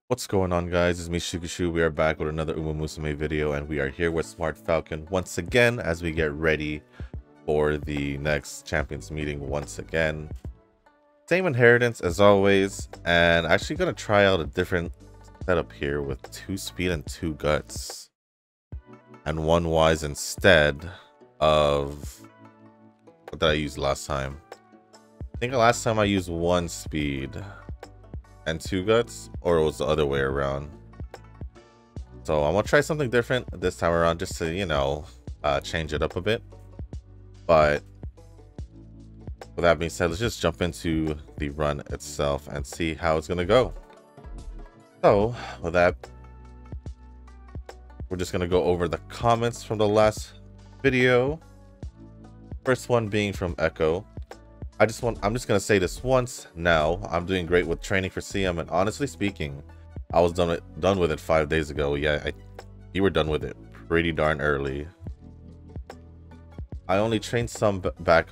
What's going on, guys? It's me, Shukishu. We are back with another Musume video, and we are here with Smart Falcon once again as we get ready for the next Champions meeting once again. Same inheritance as always, and actually gonna try out a different setup here with 2 speed and 2 guts, and 1 wise instead of what did I use last time. I think last time I used 1 speed and 2 guts, or it was the other way around. So I'm gonna try something different this time around, just to, you know, change it up a bit. But with that being said, let's just jump into the run itself and see how it's gonna go. So with that, we're just gonna go over the comments from the last video. First one being from Echo. I'm just gonna say this once now. I'm doing great with training for CM, and honestly speaking, I was done with it 5 days ago. Yeah, you were done with it pretty darn early. I only trained some back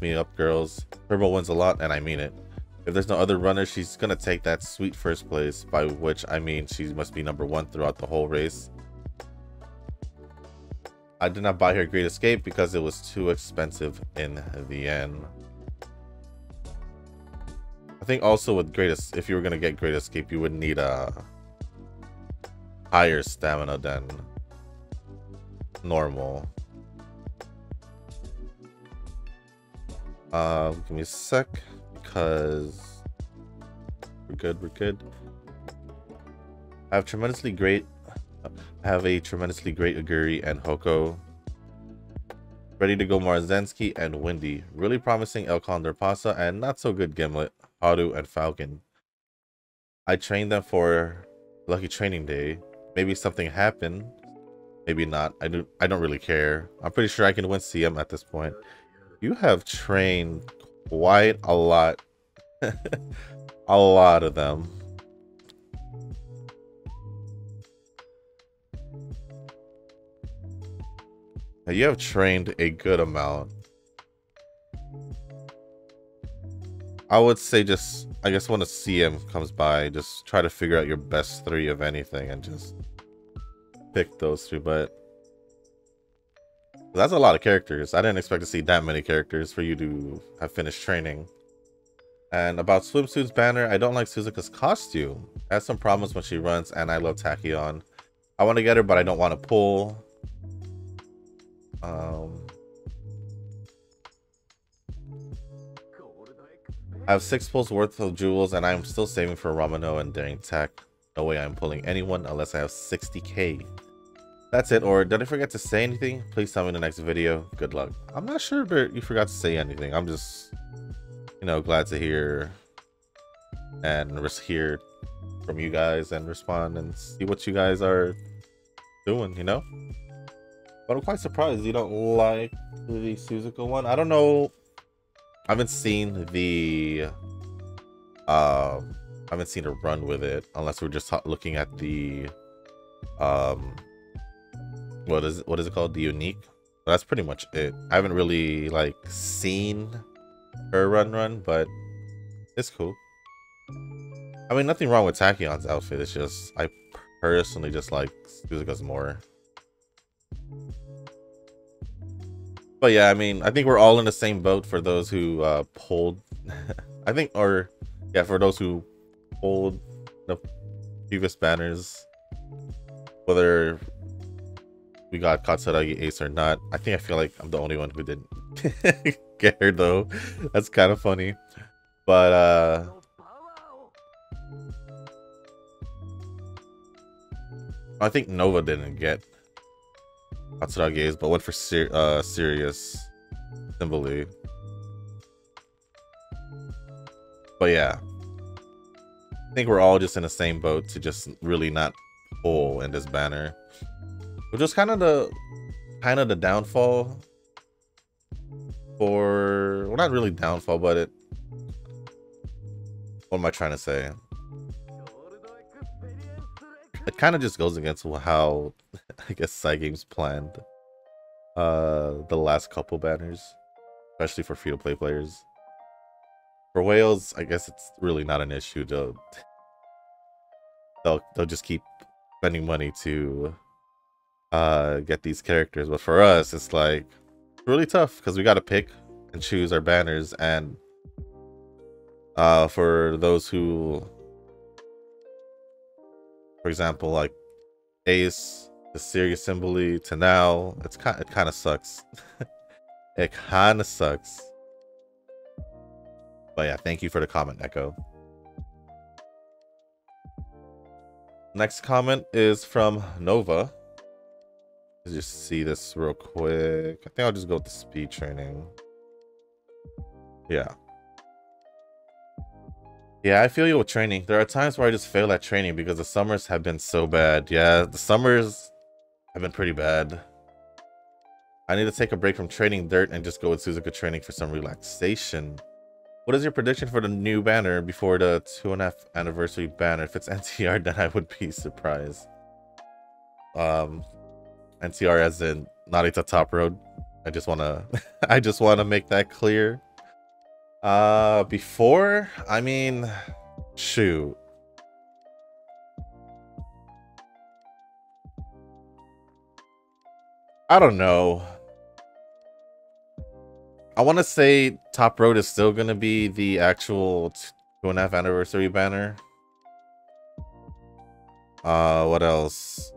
me up girls. Turbo wins a lot, and I mean it. If there's no other runner, she's gonna take that sweet first place, by which I mean she must be #1 throughout the whole race. I did not buy her Great Escape because it was too expensive in the end. I think also with if you were gonna get Great Escape, you would need a higher stamina than normal. Give me a sec because we're good. I have a tremendously great Aguri and Hoko. Ready to go Marzensky and Windy. Really promising El Condorpasa and not so good Gimlet, Haru, and Falcon. I trained them for Lucky Training Day. Maybe something happened. Maybe not. I don't really care. I'm pretty sure I can win CM at this point. You have trained quite a lot. A lot of them. You have trained a good amount. I would say I guess when a CM comes by, just try to figure out your best 3 of anything and just pick those 3. But that's a lot of characters. I didn't expect to see that many characters for you to have finished training. And about Swimsuit's banner, I don't like Suzuka's costume. I have some problems when she runs, and I love Tachyon. I want to get her, but I don't want to pull. I have 6 pulls worth of jewels, and I'm still saving for Ramano and Daring Tech. No way I'm pulling anyone unless I have 60k. That's it. Or did I forget to say anything? Please tell me in the next video. Good luck. I'm not sure if you forgot to say anything. I'm just, you know, glad to hear from you guys and respond and see what you guys are doing, you know? But I'm quite surprised you don't like the Suzuka one. I don't know. I haven't seen a run with it, unless we're just looking at the what is it called, the unique. But that's pretty much it. I haven't really like seen her run, but it's cool. I mean, nothing wrong with Tachyon's outfit. It's just I personally just like Suzuka's more. But yeah, I mean, I think we're all in the same boat for those who pulled for those who pulled the previous banners, whether we got Katsuragi Ace or not. I feel like I'm the only one who didn't get her though. That's kind of funny. But I think Nova didn't get Katsuragi Ace, but went for Sirius Symbole. But yeah, I think we're all just in the same boat to just really not pull in this banner, which was kind of the downfall for, well, not really downfall, but what am I trying to say? It kind of just goes against how I guess Cygames planned. the last couple banners, especially for free-to-play players. For whales, I guess it's really not an issue. They'll just keep spending money to get these characters, but for us it's like really tough because we got to pick and choose our banners. And for those who, for example, like Ace, the Serious Symbol to now, it kind of sucks. It kind of sucks. But yeah, thank you for the comment, Echo. Next comment is from Nova. Let's just see this real quick. I think I'll just go with the speed training. Yeah. Yeah, I feel you with training. There are times where I just fail at training because the summers have been so bad. Yeah, the summers have been pretty bad. I need to take a break from training dirt and just go with Suzuka training for some relaxation. What is your prediction for the new banner before the 2.5 anniversary banner? If it's NTR, then I would be surprised. NTR as in Narita Top Road. I just wanna I just wanna make that clear. Before, I mean, shoot. I don't know. I want to say Top Road is still going to be the actual 2.5 anniversary banner. What else?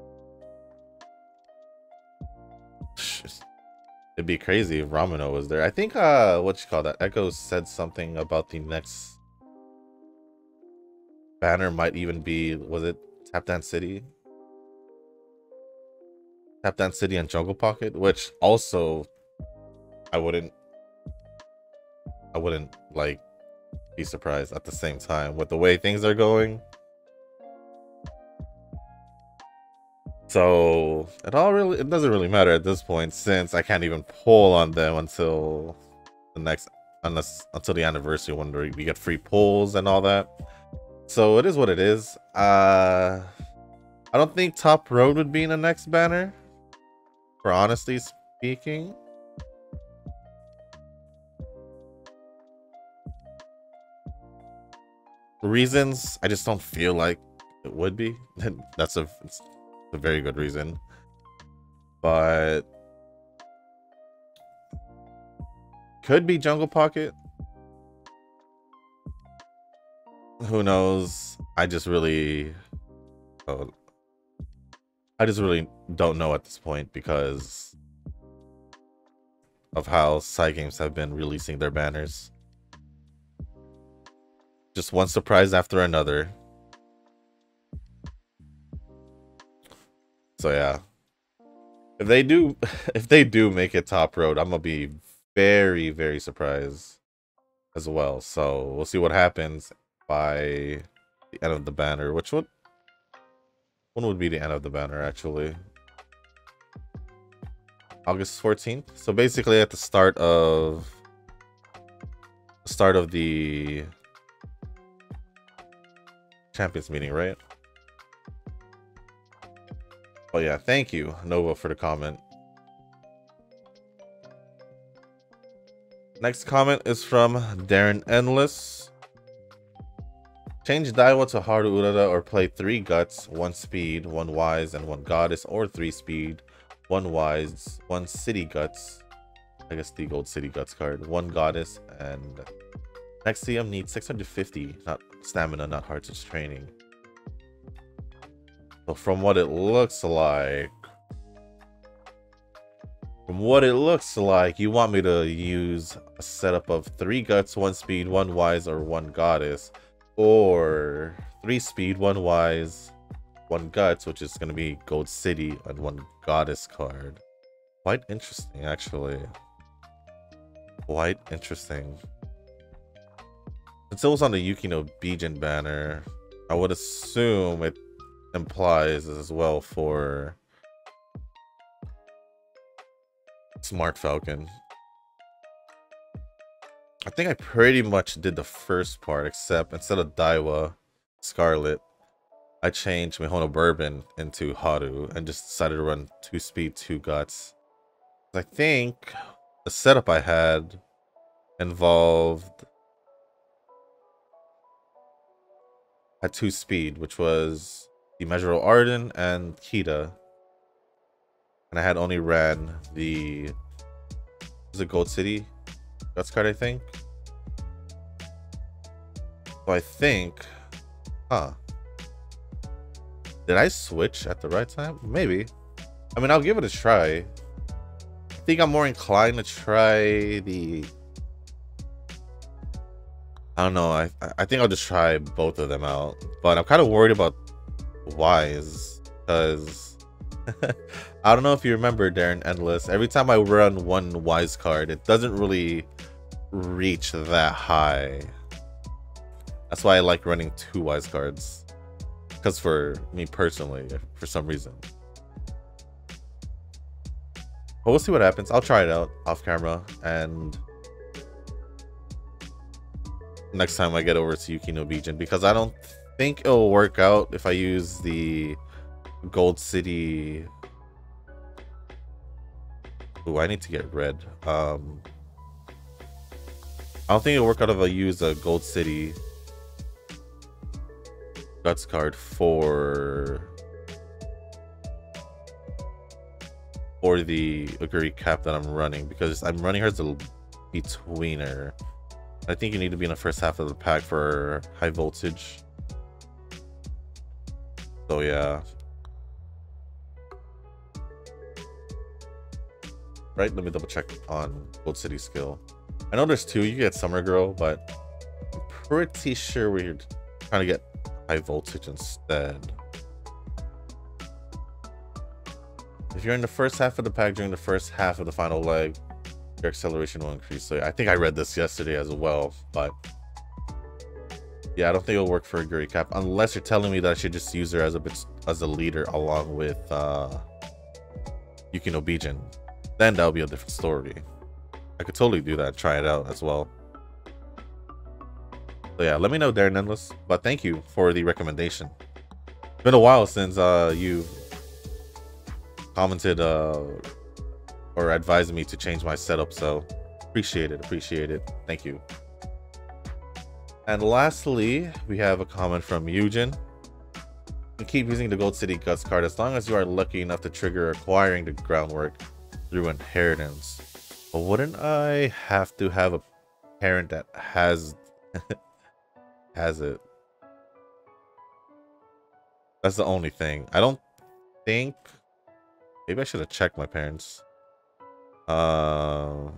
It'd be crazy if Ramino was there. I think, what you call that? Echo said something about the next banner might even be, was it Tap Dance City? Tap Dance City and Jungle Pocket, which also I wouldn't like be surprised at the same time with the way things are going. So it doesn't really matter at this point, since I can't even pull on them until until the anniversary when we get free pulls and all that. So it is what it is. I don't think Top Road would be in the next banner, for honestly speaking. Reasons, I just don't feel like it would be. It's a very good reason, but could be Jungle Pocket. Who knows? I just really don't know at this point because of how side games have been releasing their banners. Just one surprise after another. So yeah, if they do make it Top Road, I'm gonna be very, very surprised as well. So we'll see what happens by the end of the banner. When would be the end of the banner actually? August 14th. So basically at the start of the Champions meeting, right? Oh yeah, thank you, Nova, for the comment. Next comment is from Darren Endless. Change Daiwa to Haru Urara or play 3 Guts, 1 Speed, 1 Wise, and 1 Goddess, or 3 Speed, 1 Wise, 1 City Guts. I guess the Gold City Guts card, 1 Goddess, and next CM needs 650, not stamina, not hearts, it's training. So from what it looks like, you want me to use a setup of 3 Guts, 1 Speed, 1 Wise, or 1 Goddess, or 3 Speed, 1 Wise, 1 Guts, which is going to be Gold City, and 1 Goddess card. Quite interesting, actually. Quite interesting. Since it was on the Yukino Bijin banner, I would assume it implies as well for Smart Falcon. I think I pretty much did the first part, except instead of Daiwa Scarlet, I changed Mihono Bourbon into Haru and just decided to run 2 Speed, 2 Guts. I think the setup I had involved at 2 speed, which was the Measurable Arden and Kita. And I had only ran the Gold City Guts card, I think. So I think, did I switch at the right time? Maybe. I mean, I'll give it a try. I think I'm more inclined to try the... I don't know. I think I'll just try both of them out. But I'm kind of worried about Wise, because I don't know if you remember, Darren Endless. Every time I run one Wise card, it doesn't really reach that high. That's why I like running 2 Wise cards. Because for me personally, for some reason. But we'll see what happens. I'll try it out off camera, and next time I get over to Yuki no Bijin, because I don't think it'll work out if I use the Gold City. Ooh, I need to get red. I don't think it'll work out if I use a Gold City Guts card for the Aguri cap that I'm running, because I'm running her as a betweener. I think you need to be in the first half of the pack for high voltage. So yeah. Right, let me double check on Gold City skill. I know there's 2, you get Summer Girl, but I'm pretty sure we're trying to get high voltage instead. If you're in the first half of the pack during the first half of the final leg, your acceleration will increase. So I think I read this yesterday as well, but yeah, I don't think it'll work for a Aguri cap unless you're telling me that I should just use her as a leader along with Yuki no Bijin. Then that'll be a different story. I could totally do that, try it out as well. So yeah, let me know, Darren Endless. But thank you for the recommendation. It's been a while since you commented or advised me to change my setup, so appreciate it. Thank you. And lastly, we have a comment from Eugen. You keep using the Gold City Guts card as long as you are lucky enough to trigger acquiring the groundwork through inheritance. But wouldn't I have to have a parent that has has it? That's the only thing. I don't think... Maybe I should have checked my parents. No,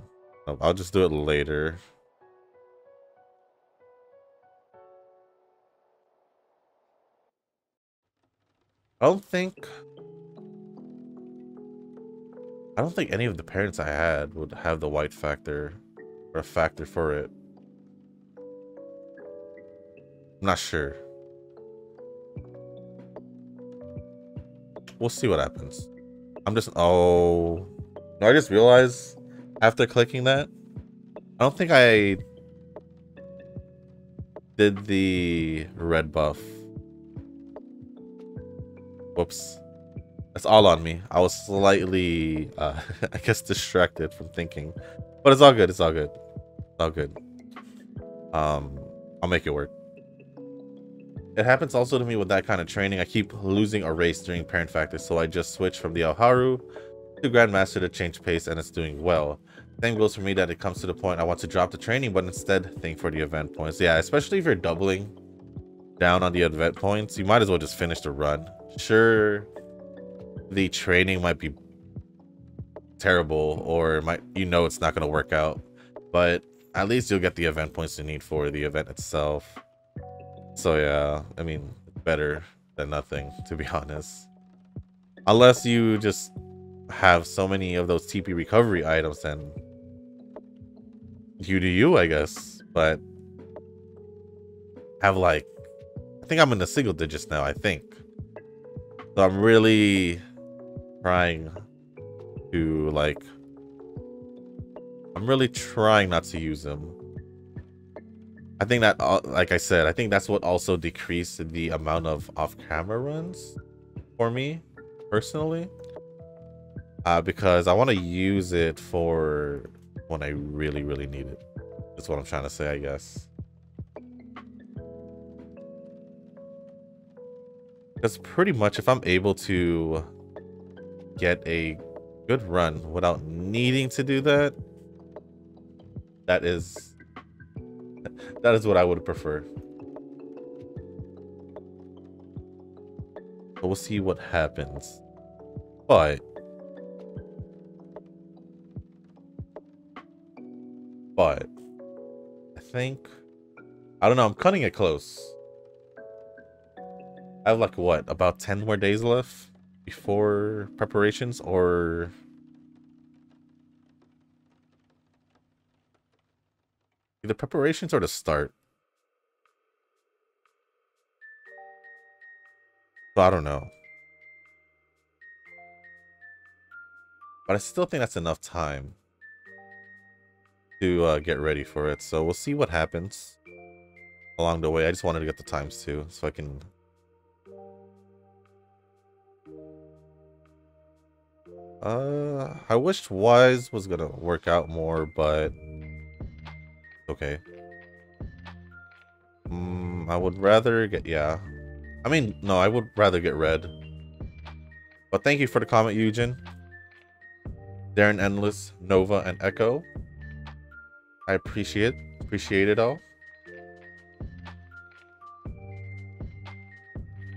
I'll just do it later. I don't think any of the parents I had would have the white factor or a factor for it. I'm not sure. We'll see what happens. I'm just... Oh... No, I just realized after clicking that, I don't think I did the red buff. Whoops. That's all on me. I was slightly, I guess, distracted from thinking. But it's all good. It's all good. It's all good. I'll make it work. It happens also to me with that kind of training. I keep losing a race during parent factor, so I just switch from the Alharu to Grandmaster to change pace, and it's doing well. Same goes for me that it comes to the point I want to drop the training, but instead think for the event points. Yeah, especially if you're doubling down on the event points, you might as well just finish the run. Sure, the training might be terrible, or it's not going to work out, but at least you'll get the event points you need for the event itself. So yeah, I mean, better than nothing, to be honest. Unless you just have so many of those TP recovery items, then you do you, I guess. But have I think I'm in the single digits now, I think. So I'm really trying to I'm really trying not to use them. I think that, like I said, I think that's what also decreased the amount of off-camera runs for me, personally. because I want to use it for when I really, really need it. That's what I'm trying to say, I guess. Because pretty much if I'm able to get a good run without needing to do that, that is what I would prefer. But we'll see what happens. But I think, I don't know, I'm cutting it close. I have like what, about 10 more days left before preparations, or the preparations or the start. So I don't know. But I still think that's enough time to get ready for it. So we'll see what happens along the way. I just wanted to get the times too, so I can... I wished Wise was gonna work out more, but okay. I would rather get, yeah. I mean, no, I would rather get Red. But thank you for the comment, Eugen. Darren Endless, Nova, and Echo. I appreciate it all.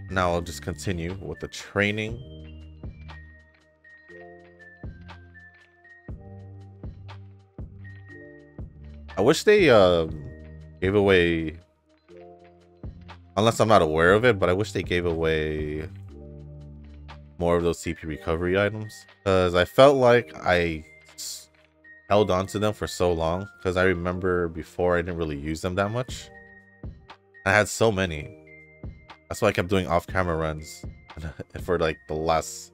Now I'll just continue with the training. I wish they gave away, unless I'm not aware of it, but I wish they gave away more of those CP recovery items, because I felt like I held on to them for so long, because I remember before I didn't really use them that much. I had so many. That's why I kept doing off-camera runs for like the last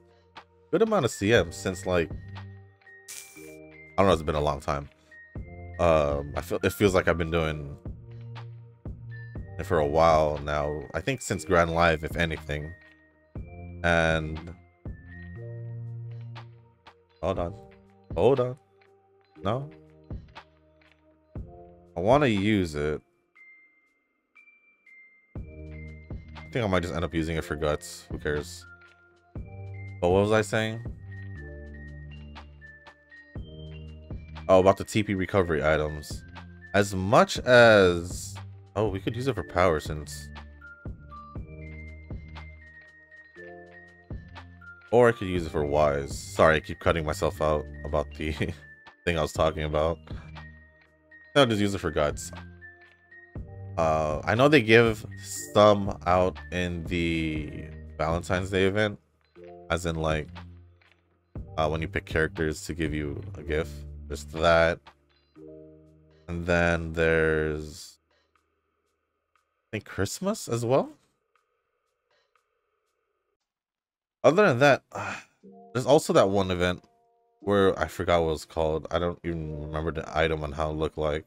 good amount of CM since like, I don't know, it's been a long time. It feels like I've been doing it for a while now. I think since Grand Live, if anything. And hold on. No, I want to use it. I think I might just end up using it for guts. Who cares? But what was I saying? Oh, about the TP recovery items. As much as... Oh, we could use it for power since... Or I could use it for Wise. Sorry, I keep cutting myself out about the thing I was talking about. I'll just use it for guts. I know they give some out in the Valentine's Day event. As in, like, when you pick characters to give you a gift. There's that. And then there's, I think, Christmas as well. Other than that, there's also that one event where I forgot what it was called. I don't even remember the item and how it looked like.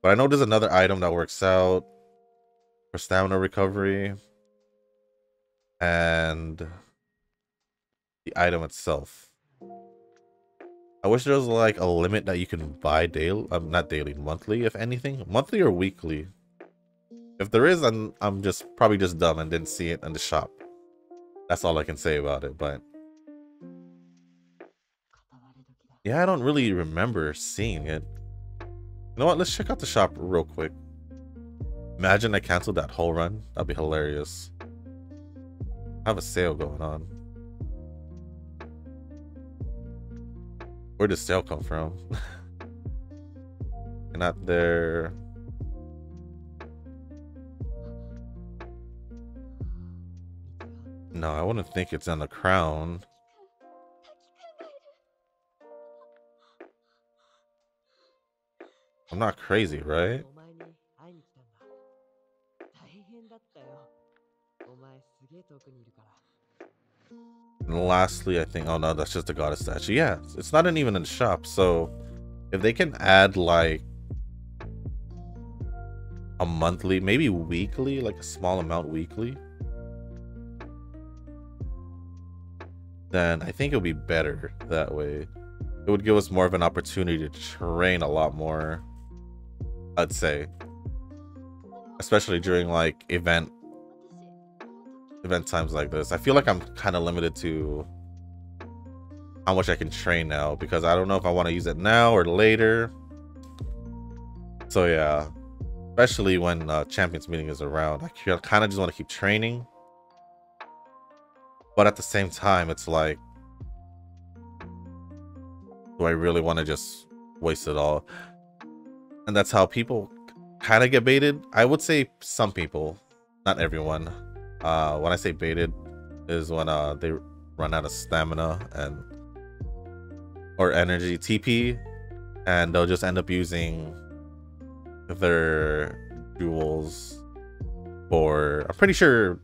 But I know there's another item that works out for stamina recovery. And the item itself. I wish there was like a limit that you can buy daily, not daily, monthly, if anything. Monthly or weekly. If there is, I'm just probably just dumb and didn't see it in the shop. That's all I can say about it, but yeah, I don't really remember seeing it. You know what? Let's check out the shop real quick. Imagine I canceled that whole run. That'd be hilarious. I have a sale going on. Where did sale come from? Not there. No, I wouldn't think it's on the crown. I'm not crazy, right? And lastly, I think, oh no, that's just a goddess statue. Yeah, it's not even in the shop. So if they can add like a monthly, maybe weekly, like a small amount weekly. then I think it would be better that way. It would give us more of an opportunity to train a lot more, I'd say. Especially during like event times like this. I feel like I'm kind of limited to how much I can train now, because I don't know if I want to use it now or later. So yeah, especially when Champions Meeting is around, I kind of just want to keep training. But at the same time, it's like, do I really want to just waste it all? And that's how people kind of get baited. I would say some people, not everyone. When I say baited, is when they run out of stamina or energy TP, and they'll just end up using their duels for. I'm pretty sure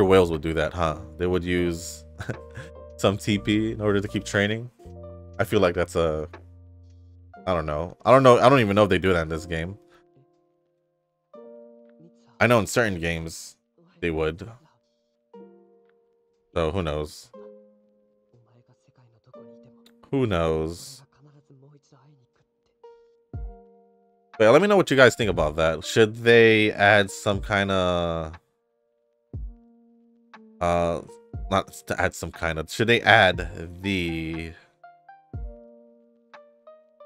whales would do that, huh? They would use some TP in order to keep training. I feel like that's a. I don't know. I don't even know if they do that in this game. I know in certain games they would. So who knows? Who knows? But let me know what you guys think about that. Should they add some kind of not to add some kind of, should they add the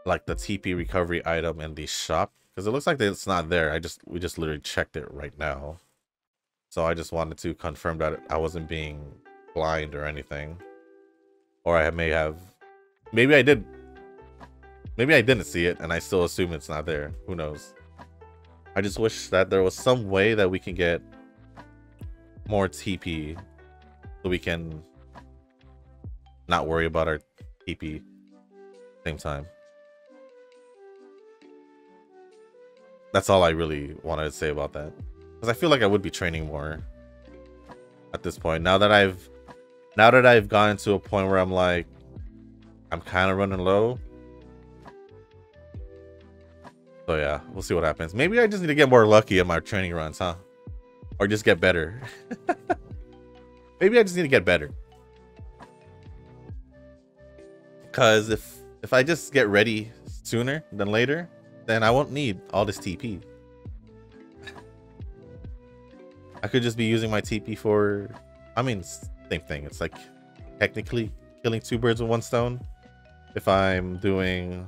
like the TP recovery item in the shop? Because it looks like it's not there. We just literally checked it right now. So I just wanted to confirm that I wasn't being blind or anything. Or I may have, maybe I did. Maybe I didn't see it and I still assume it's not there. Who knows? I just wish that there was some way that we can get more TP so we can not worry about our TP same time. That's all I really wanted to say about that. Because I feel like I would be training more at this point. Now that I've gotten to a point where I'm like, I'm kind of running low. So yeah, we'll see what happens. Maybe I just need to get more lucky in my training runs, huh? Or just get better. Maybe I just need to get better. Because if I just get ready sooner than later, then I won't need all this TP. I could just be using my TP for, I mean, same thing. It's like technically killing two birds with one stone. If I'm doing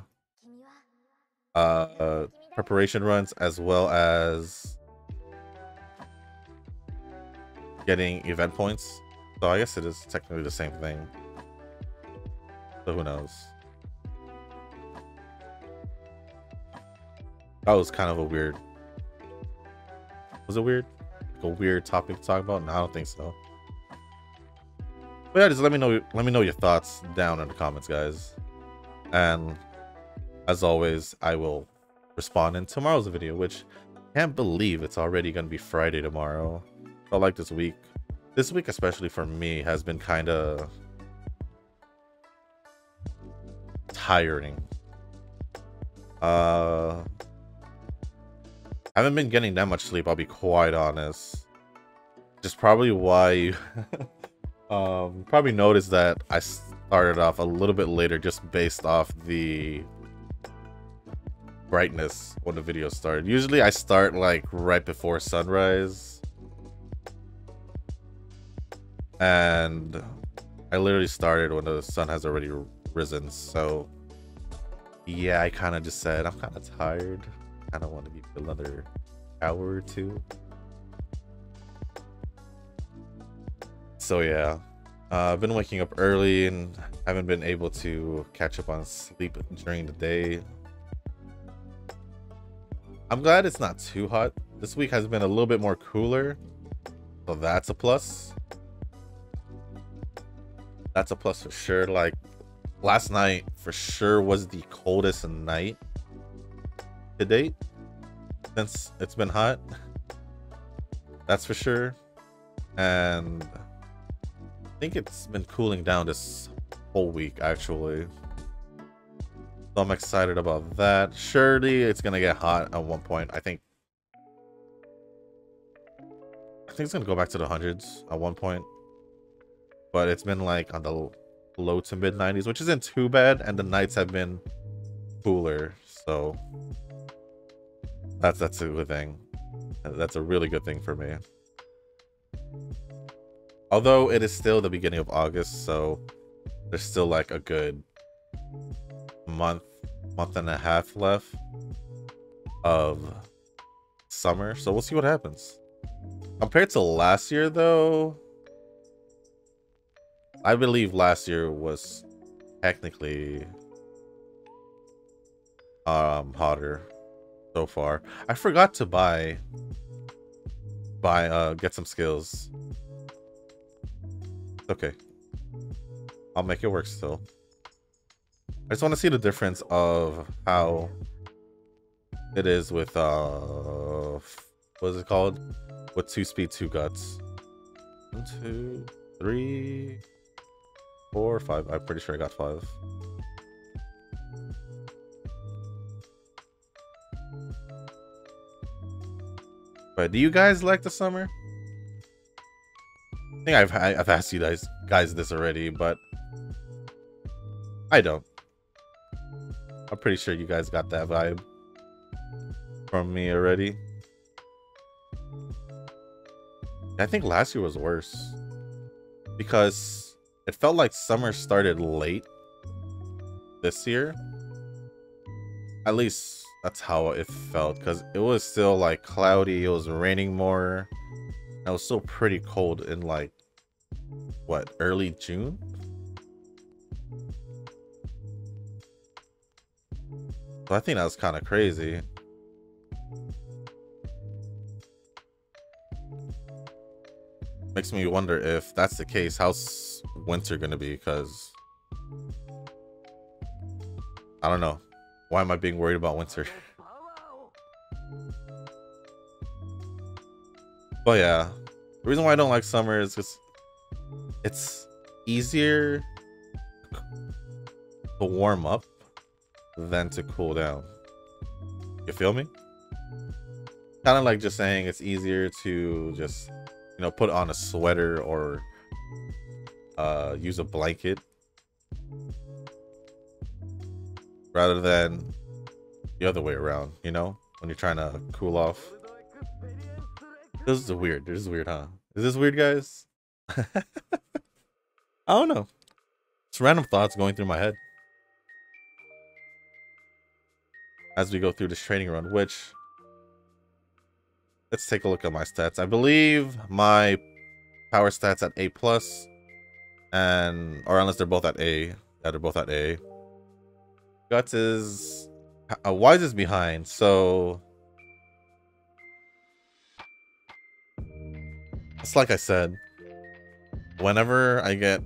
preparation runs as well as getting event points. So I guess it is technically the same thing. So who knows? That was kind of a weird. Was it weird? Like a weird topic to talk about? No, I don't think so. But yeah, just let me know your thoughts down in the comments, guys. And as always, I will respond in tomorrow's video, which I can't believe it's already gonna be Friday tomorrow. Felt like this week especially for me has been kind of tiring. I haven't been getting that much sleep, I'll be quite honest. Just probably why you probably noticed that I started off a little bit later just based off the brightness when the video started. Usually I start like right before sunrise, and I literally started when the sun has already risen. So yeah, I kind of just said I'm kind of tired. I don't want to be another hour or two. So yeah, I've been waking up early and haven't been able to catch up on sleep during the day. I'm glad it's not too hot. This week has been a little bit more cooler, so that's a plus. That's a plus for sure. Like last night for sure was the coldest night to date since it's been hot. That's for sure. And I think it's been cooling down this whole week actually. So I'm excited about that. Surely it's gonna get hot at one point. I think it's gonna go back to the hundreds at one point. but it's been like on the low to mid 90s, which isn't too bad, and the nights have been cooler, so that's a good thing. That's a really good thing for me. Although it is still the beginning of August, so there's still like a good month and a half left of summer, so we'll see what happens. Compared to last year though, I believe last year was technically hotter so far. I forgot to get some skills. Okay, I'll make it work still. I just want to see the difference of how it is with what is it called, with 2 speed 2 guts. 1 2 3 4 5. I'm pretty sure I got 5. But do you guys like the summer? I think I've asked you guys this already, but I don't. I'm pretty sure you guys got that vibe from me already. I think last year was worse because it felt like summer started late this year. At least that's how it felt, because it was still like cloudy, it was raining more. It was still pretty cold in like what, early June? So I think that was kind of crazy. Makes me wonder, if that's the case, how's winter gonna be? Because I don't know. Why am I being worried about winter? But yeah, the reason why I don't like summer is because it's easier to warm up than to cool down. You feel me? Kind of like just saying it's easier to just, you know, put on a sweater or use a blanket rather than the other way around, you know, when you're trying to cool off. This is weird. This is weird, huh? Is this weird, guys? I don't know. It's random thoughts going through my head as we go through this training run, which, let's take a look at my stats. I believe my power stats at A+, and or unless they're both at A. Yeah, they're both at A. Guts is Wise is behind, so it's like I said, whenever I get,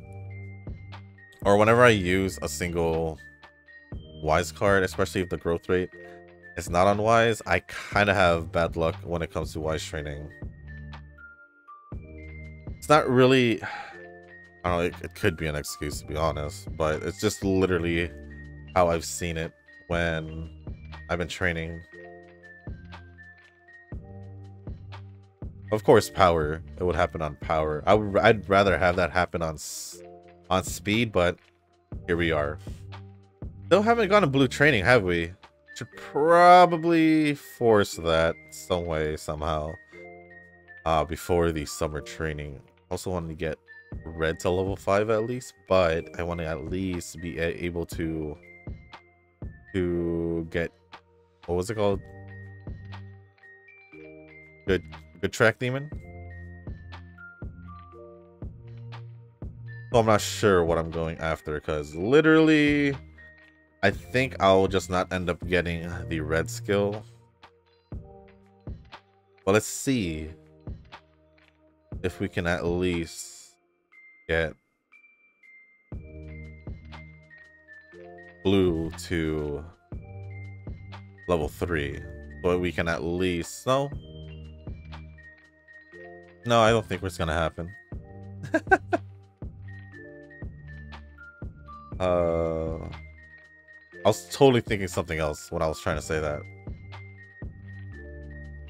or whenever I use a single Wise card, especially if the growth rate is not on Wise, I kind of have bad luck when it comes to Wise training. It's not really, I don't know, it could be an excuse to be honest, but it's just literally how I've seen it when I've been training. Of course, power, it would happen on power. I'd rather have that happen on speed, but here we are. Still haven't gotten blue training, have we? Should probably force that some way, somehow, before the summer training. Also want to get red to level 5 at least, but I want to at least be able to get, what was it called? Good track demon. So I'm not sure what I'm going after, because literally I think I'll just not end up getting the red skill. But let's see if we can at least get blue to level 3. So we can at least, no, I don't think it's gonna happen. I was totally thinking something else when I was trying to say that.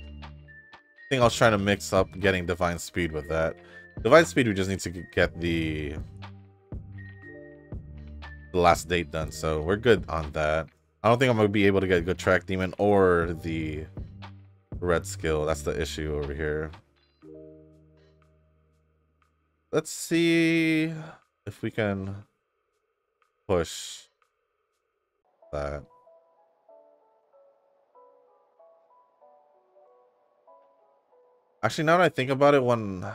I think I was trying to mix up getting divine speed with that. Divine speed, we just need to get the last date done, so we're good on that. I don't think I'm gonna be able to get a good track demon or the red skill. That's the issue over here. Let's see if we can push that. Actually, now that I think about it, when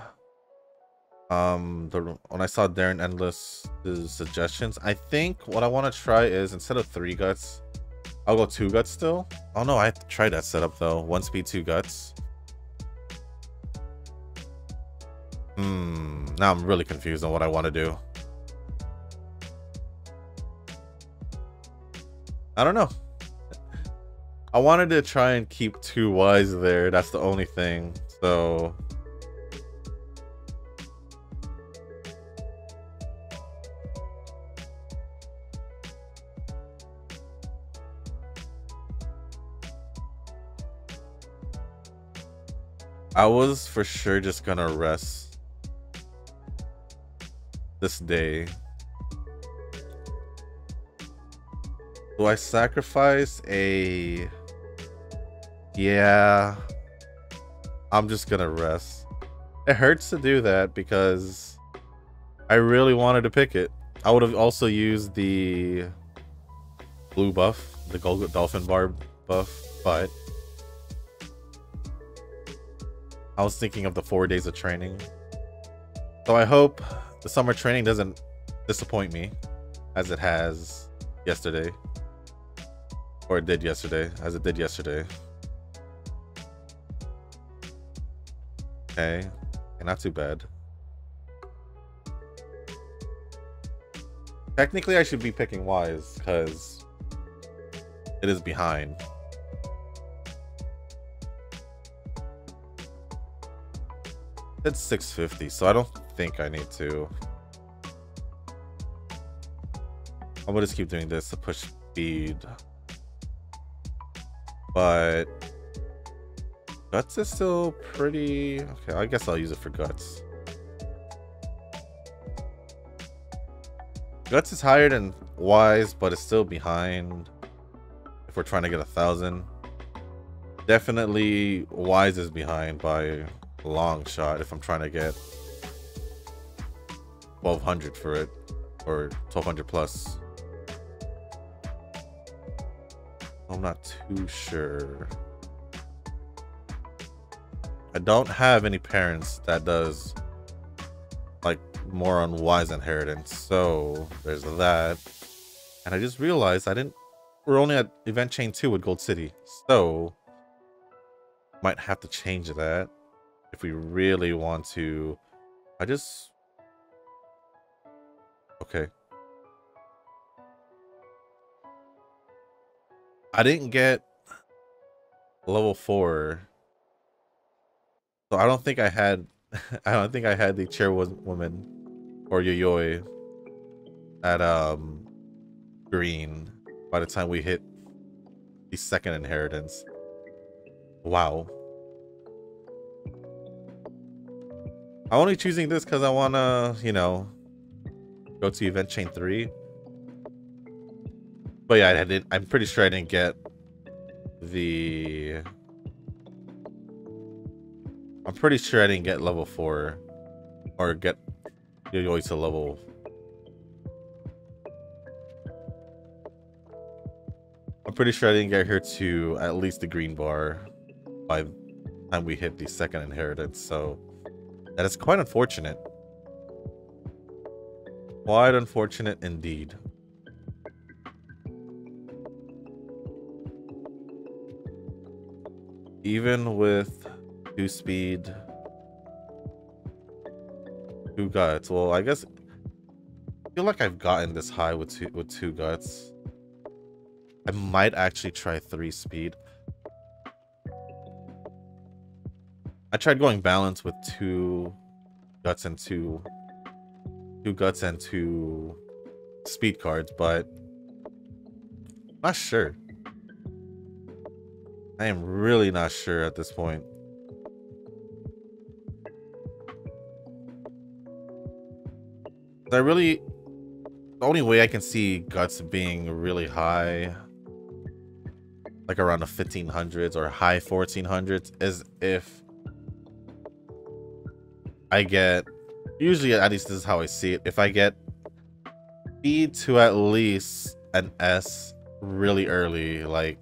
I saw Darren Endless suggestions, I think what I want to try is, instead of 3 guts, I'll go 2 guts still. Oh no, I have to try that setup though. 1 speed, 2 guts. Now I'm really confused on what I want to do. I don't know. I wanted to try and keep 2 Ys there. That's the only thing. So I was for sure just gonna rest this day. Do I sacrifice a... Yeah, I'm just gonna rest. It hurts to do that because I really wanted to pick it. I would have also used the blue buff, the gold dolphin barb buff, but I was thinking of the 4 days of training. So I hope the summer training doesn't disappoint me as it has yesterday. Or it did yesterday, as it did yesterday. Okay, not too bad. Technically, I should be picking Ys because it is behind. It's 650, so I don't think I need to. I'm gonna just keep doing this to push speed. But guts is still pretty okay. I guess I'll use it for guts. Guts is higher than Ys, but it's still behind if we're trying to get 1,000. Definitely Ys is behind by a long shot if I'm trying to get 1,200 for it, or 1,200 plus. I'm not too sure. I don't have any parents that does like more on Ys inheritance, so there's that. And I just realized we're only at event chain 2 with Gold City, so might have to change that if we really want to. Okay. I didn't get level 4, so I don't think I had I don't think I had the chairwoman or Yoyoi at green by the time we hit the 2nd inheritance. Wow. I'm only choosing this because I want to, you know, go to event chain 3. But yeah, I'm pretty sure I didn't get the... I'm pretty sure I didn't get level 4 or get Yoyoi to level... I'm pretty sure I didn't get her to at least the green bar by the time we hit the 2nd inheritance, so that is quite unfortunate. Quite unfortunate indeed. Even with 2 speed, 2 guts. Well, I guess I feel like I've gotten this high with two guts. I might actually try 3 speed. I tried going balance with 2 guts and 2 speed cards, but I'm not sure. I am really not sure at this point. I really, the only way I can see guts being really high, like around the 1500s or high 1400s, is if I get, usually at least this is how I see it, if I get B to at least an S really early, like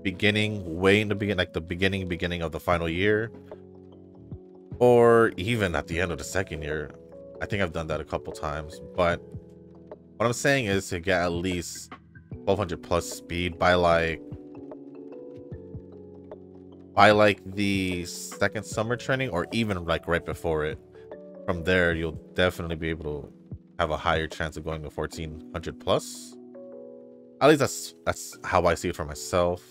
beginning, way in the beginning, like the beginning of the final year, or even at the end of the second year. I think I've done that a couple times, but what I'm saying is to get at least 1200 plus speed by the second summer training, or even like right before it. From there, you'll definitely be able to have a higher chance of going to 1400 plus. At least that's how I see it for myself.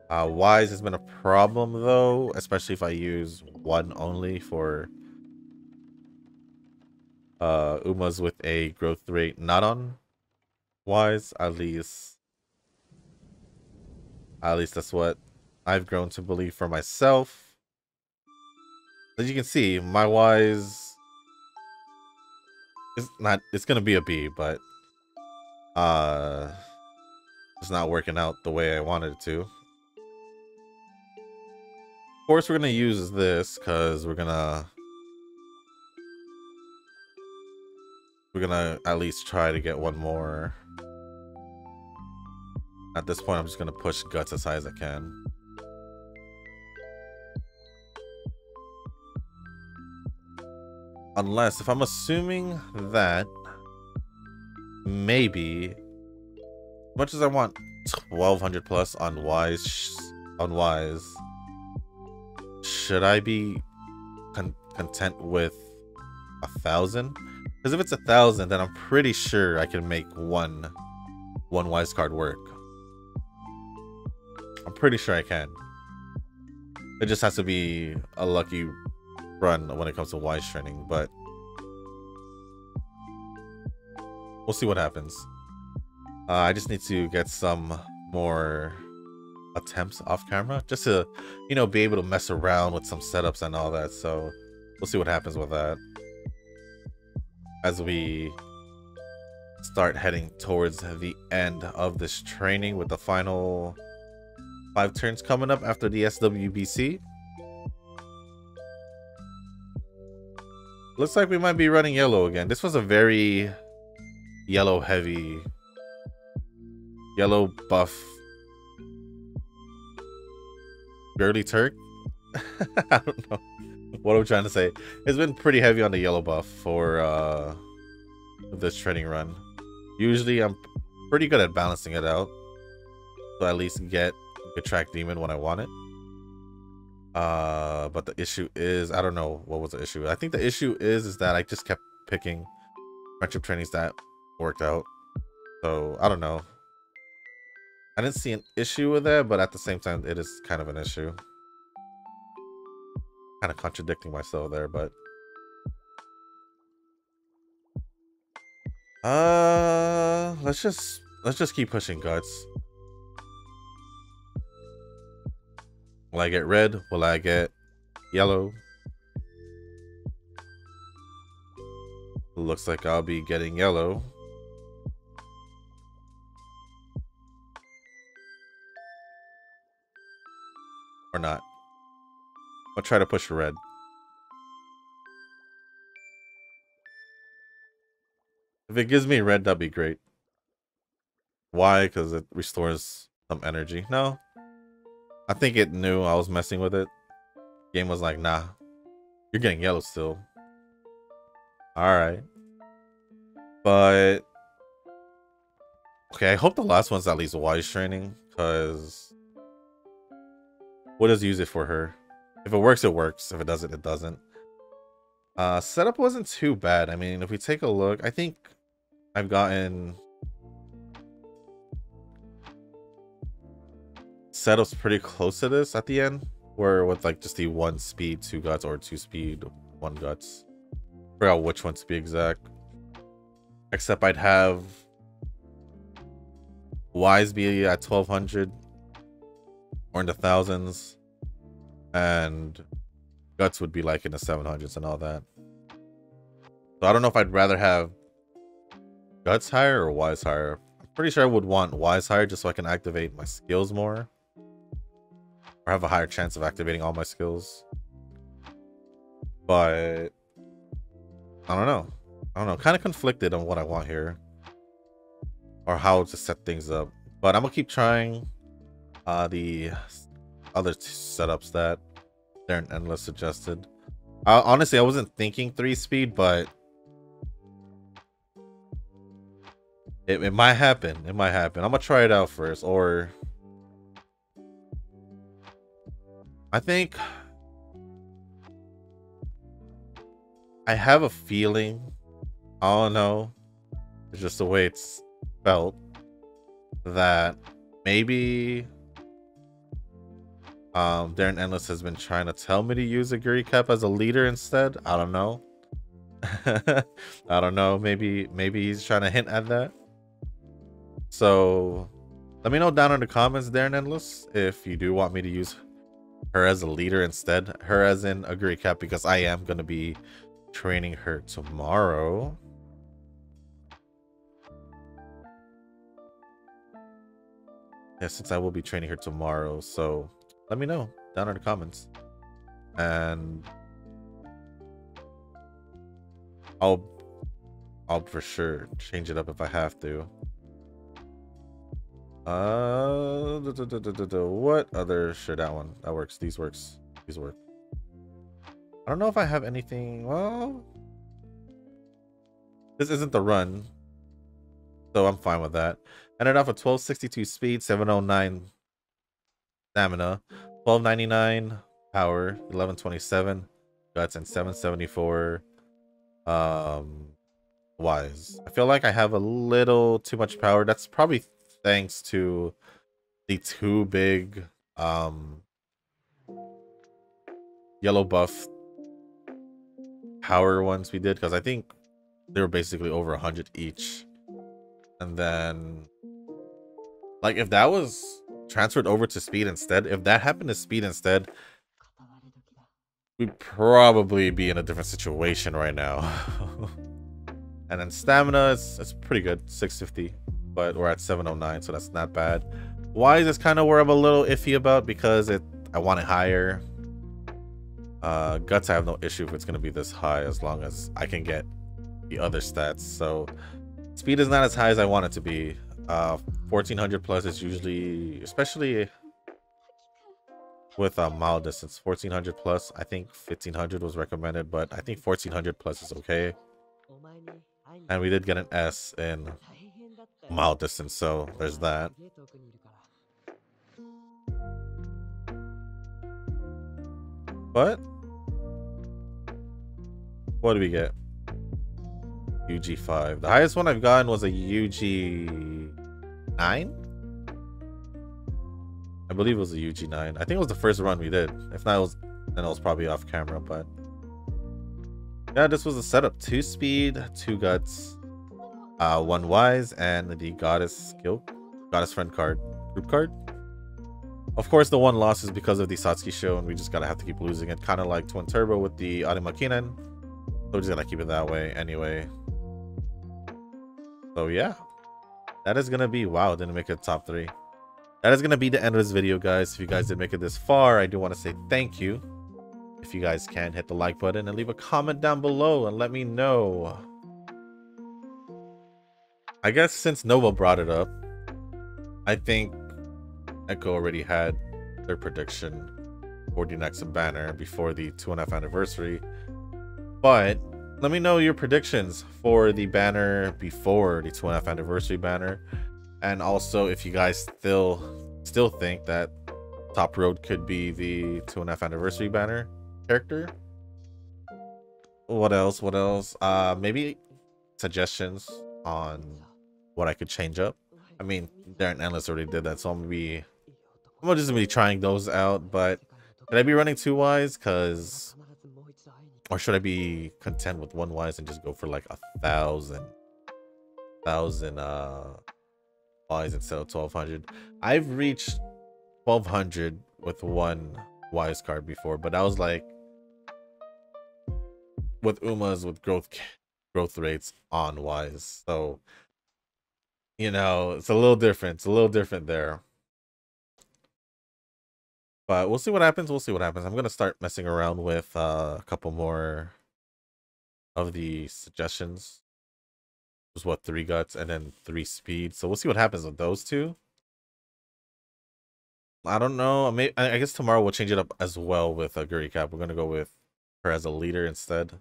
Wise has been a problem though, especially if I use one only for Umas with a growth rate not on Wise. At least that's what I've grown to believe for myself. As you can see, my Wise is not, it's gonna be a B, but it's not working out the way I wanted it to. Of course, we're gonna use this because we're gonna at least try to get one more. At this point, I'm just gonna push guts as high as I can. Unless, if I'm assuming that maybe, as much as I want 1200 plus on Wise, should I be content with 1000? Because if it's 1000, then I'm pretty sure I can make one Wise card work. I'm pretty sure I can. It just has to be a lucky run when it comes to Wise training, but we'll see what happens. I just need to get some more attempts off camera just to, you know, be able to mess around with some setups and all that. So we'll see what happens with that as we start heading towards the end of this training with the final 5 turns coming up after the SWBC. Looks like we might be running yellow again. This was a very yellow heavy, yellow buff girly Turk. I don't know what I'm trying to say. It's been pretty heavy on the yellow buff for this training run. Usually I'm pretty good at balancing it out, so at least get a track demon when I want it. But the issue is, I don't know what was the issue. I think the issue is that I just kept picking friendship trainings that worked out. So I don't know. I didn't see an issue with that, but at the same time, it is kind of an issue. Kind of contradicting myself there, but let's just keep pushing guts. Will I get red? Will I get yellow? Looks like I'll be getting yellow. Or not. I'll try to push red. If it gives me red, that'd be great. Why? Because it restores some energy. No. I think it knew I was messing with it. Game was like, nah, you're getting yellow still. Alright. But okay, I hope the last one's at least Wise training, because what does use it for her? If it works, it works. If it doesn't, it doesn't. Setup wasn't too bad. I mean, if we take a look, I think I've gotten setups pretty close to this at the end, where with like just the 1 speed 2 guts or 2 speed 1 guts. Forgot which one to be exact. Except I'd have Wise be at 1200 or in the thousands, and guts would be like in the 700s and all that. So I don't know if I'd rather have Guts higher or Wise higher. I'm pretty sure I would want Wise higher just so I can activate my skills more. Or have a higher chance of activating all my skills. But I don't know. Kind of conflicted on what I want here. Or how to set things up. But I'm going to keep trying the other setups that They're Endless suggested. Honestly, I wasn't thinking 3-speed, but it might happen. It might happen. I'm gonna try it out first, or I think I have a feeling. I don't know. It's just the way it's felt that maybe Darren Endless has been trying to tell me to use a Guri Cap as a leader instead. I don't know. I don't know. Maybe he's trying to hint at that. So let me know down in the comments, Darren Endless, if you do want me to use her as a leader instead. Her as in a Guri Cap, because I am going to be training her tomorrow. Yeah, since I will be training her tomorrow. So let me know down in the comments. And I'll for sure change it up if I have to. What other? Sure, that one. That works. These work. I don't know if I have anything. Well, this isn't the run, so I'm fine with that. Ended off a 1262 speed, 709 stamina, 1299 power, 1127 guts, and 774 wise. I feel like I have a little too much power. That's probably thanks to the two big yellow buff power ones we did, because I think they were basically over 100 each. And then like if that was transferred over to speed instead, if that happened to speed instead, we'd probably be in a different situation right now. And then stamina is pretty good, 650, but we're at 709, so that's not bad. Wise is kind of where I'm a little iffy about, because I want it higher. Guts, I have no issue if it's going to be this high, as long as I can get the other stats. So speed is not as high as I want it to be. 1400 plus is usually, especially with mile distance, 1400 plus. I think 1500 was recommended, but I think 1400 plus is okay. And we did get an S in mile distance, so there's that. But what do we get? UG5. The highest one I've gotten was a UG9. I believe it was a UG9. I think it was the first run we did. If not, then it was probably off camera. But yeah, this was a setup: 2 speed, 2 guts, 1 wise, and the goddess friend card, group card. Of course, the one loss is because of the Satsuki show, and we just gotta have to keep losing it, kind of like Twin Turbo with the Arimakinen. So we're just gonna keep it that way anyway. So yeah, that is gonna be, wow, didn't make it top 3. That is gonna be the end of this video, guys. If you guys did make it this far, I do want to say thank you. If you guys can, hit the like button and leave a comment down below and let me know. I guess since Nova brought it up, I think Echo already had their prediction for the next banner before the 2.5 anniversary. But let me know your predictions for the banner before the 2.5 anniversary banner, and also if you guys still think that Top Road could be the 2.5 anniversary banner character. What else? Maybe suggestions on what I could change up. I mean, Darren Endless already did that, so I'm just gonna be trying those out. But should I be running 2 wise, or should I be content with 1 wise and just go for like 1,000 wise instead of 1,200? I've reached 1,200 with 1 wise card before, but that was like with Uma's with growth growth rates on wise. So, you know, it's a little different. It's a little different there. But we'll see what happens. We'll see what happens. I'm gonna start messing around with a couple more of the suggestions. It was what, 3 guts and then 3 speed. So we'll see what happens with those two. I don't know. I guess tomorrow we'll change it up as well with a Guri Cap. We're gonna go with her as a leader instead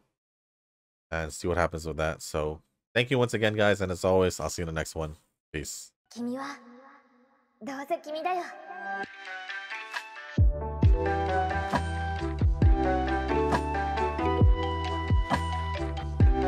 and see what happens with that. So thank you once again, guys, and as always, I'll see you in the next one. Peace.